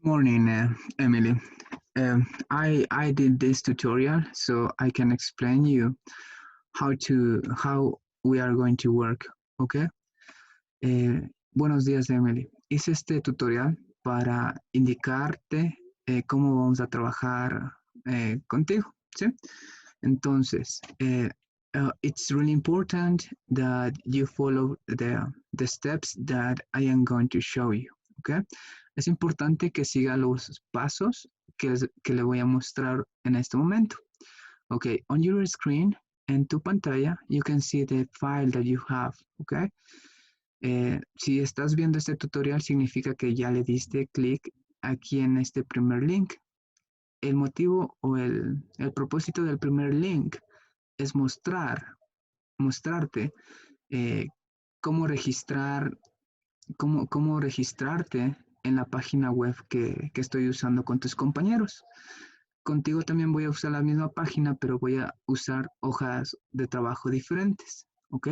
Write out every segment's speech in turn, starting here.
Morning, Emily. I did this tutorial so I can explain you how we are going to work, okay? Buenos días, Emily. Hice este tutorial para indicarte cómo vamos a trabajar contigo, ¿sí? Entonces, it's really important that you follow the steps that I am going to show you, okay? Es importante que siga los pasos que le voy a mostrar en este momento. Okay, on your screen, en tu pantalla, you can see the file that you have, okay? Si estás viendo este tutorial, significa que ya le diste clic aquí en este primer link. El motivo o el propósito del primer link es mostrarte cómo registrarte en la página web que estoy usando con tus compañeros. Contigo también voy a usar la misma página, pero voy a usar hojas de trabajo diferentes, ¿ok?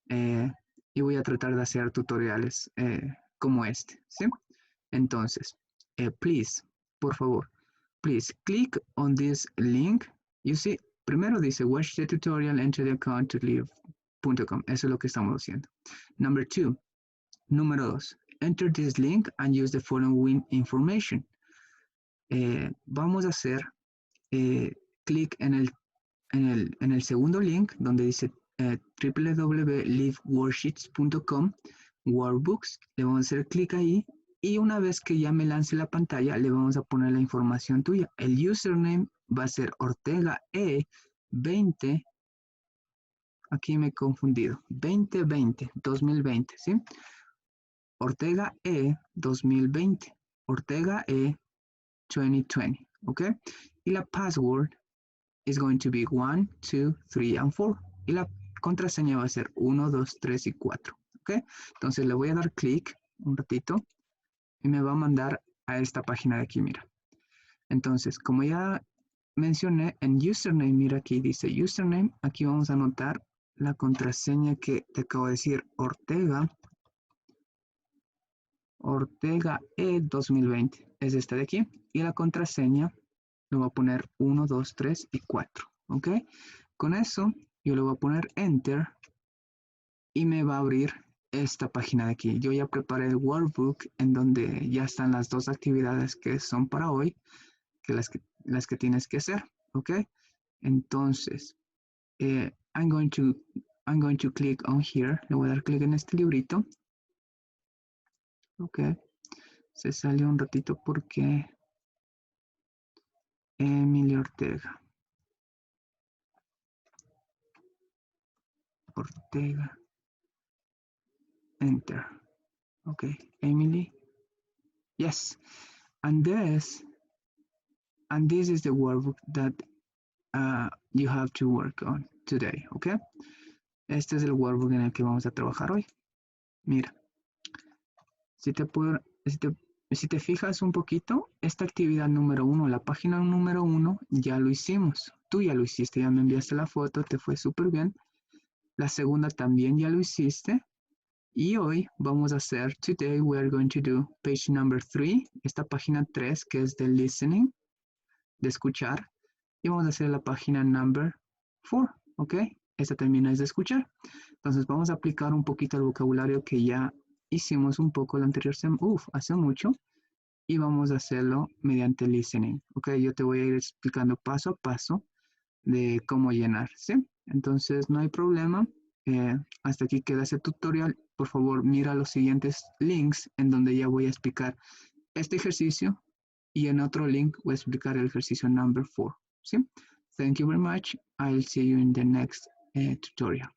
Y voy a tratar de hacer tutoriales como este, ¿sí? Entonces, please, por favor, please click on this link. You see, primero dice, watch the tutorial, enter the account to leave.com. Eso es lo que estamos haciendo. Número 2, enter this link and use the following information. Vamos a hacer clic en el segundo link donde dice www.liveworksheets.com workbooks. Le vamos a hacer clic ahí y una vez que ya me lance la pantalla le vamos a poner la información tuya. El username va a ser Ortega E20. Aquí me he confundido. 2020, ¿sí? Ortega E 2020. Ortega E 2020, ¿ok? Y la password is going to be 1, 2, 3, and 4. Y la contraseña va a ser 1, 2, 3 y 4, ¿ok? Entonces le voy a dar clic un ratito y me va a mandar a esta página de aquí, mira. Entonces, como ya mencioné en username, mira aquí dice username, aquí vamos a anotar la contraseña que te acabo de decir, Ortega E 2020, es esta de aquí, y la contraseña le voy a poner 1, 2, 3 y 4, ¿ok? Con eso yo le voy a poner enter y me va a abrir esta página de aquí. Yo ya preparé el workbook en donde ya están las dos actividades que son para hoy, las que tienes que hacer, ¿ok? Entonces, I'm going to click on here, le voy a dar clic en este librito, ¿ok? Se salió un ratito porque Emily Ortega, enter, ok, Emily, yes, and this is the workbook that you have to work on today, ok. Este es el workbook en el que vamos a trabajar hoy. Mira, si te fijas un poquito, esta actividad número 1, la página número 1, ya lo hicimos. Tú ya lo hiciste, ya me enviaste la foto, te fue súper bien. La segunda también ya lo hiciste. Y hoy vamos a hacer, today we are going to do page number 3, esta página 3 que es de listening, de escuchar. Y vamos a hacer la página number 4, ¿ok? Esta también es de escuchar. Entonces vamos a aplicar un poquito el vocabulario que ya hicimos un poco el anterior hace mucho. Y vamos a hacerlo mediante listening, ¿ok? Yo te voy a ir explicando paso a paso de cómo llenar, ¿sí? Entonces no hay problema. Hasta aquí queda ese tutorial. Por favor, mira los siguientes links en donde ya voy a explicar este ejercicio y en otro link voy a explicar el ejercicio number 4, ¿sí? Thank you very much. I'll see you in the next tutorial.